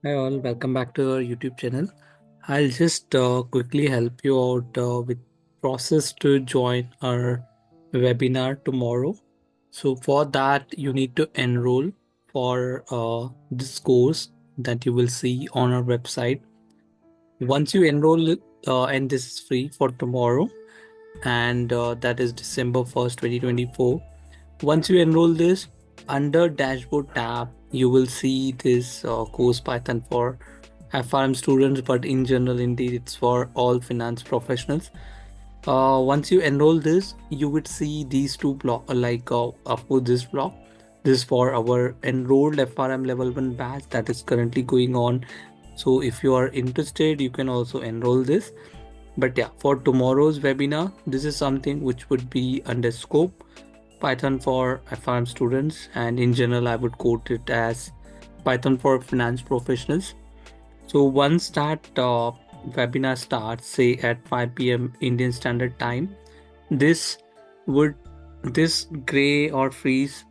Hi all, welcome back to our YouTube channel. I'll just quickly help you out with process to join our webinar tomorrow. So for that, you need to enroll for this course that you will see on our website. Once you enroll, and this is free for tomorrow, and that is December 1st, 2024. Once you enroll this, under dashboard tab, you will see this course Python for FRM students, but in general, indeed, it's for all finance professionals. Once you enroll this, you would see these two block, of course, this block. This is for our enrolled FRM level 1 batch that is currently going on. So if you are interested, you can also enroll this. But yeah, for tomorrow's webinar, this is something which would be under scope Python for FRM students, and in general, I would quote it as Python for finance professionals. So once that webinar starts, say at 5 p.m. Indian Standard Time, this would this gray or freeze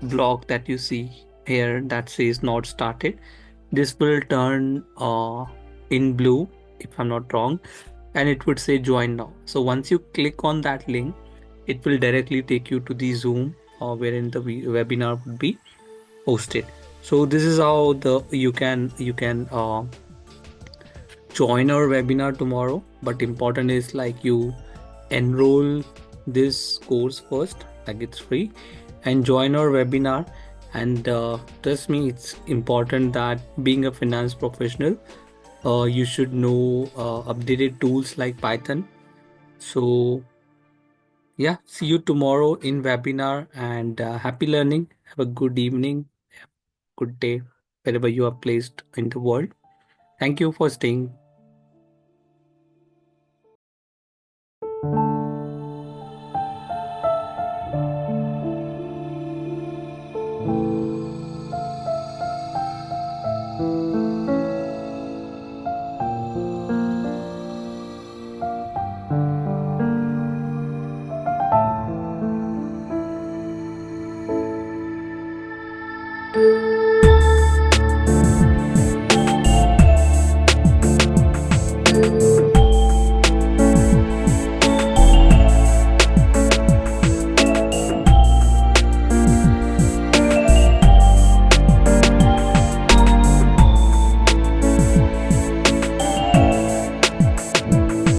block that you see here that says not started, this will turn in blue if I'm not wrong, and it would say join now. So once you click on that link, it will directly take you to the Zoom wherein the webinar would be hosted. So this is how the you can join our webinar tomorrow. But important is like you enroll this course first, like it's free, and join our webinar. And trust me, it's important that being a finance professional, you should know updated tools like Python. So yeah, see you tomorrow in webinar, and happy learning. Have a good evening, good day, wherever you are placed in the world. Thank you for staying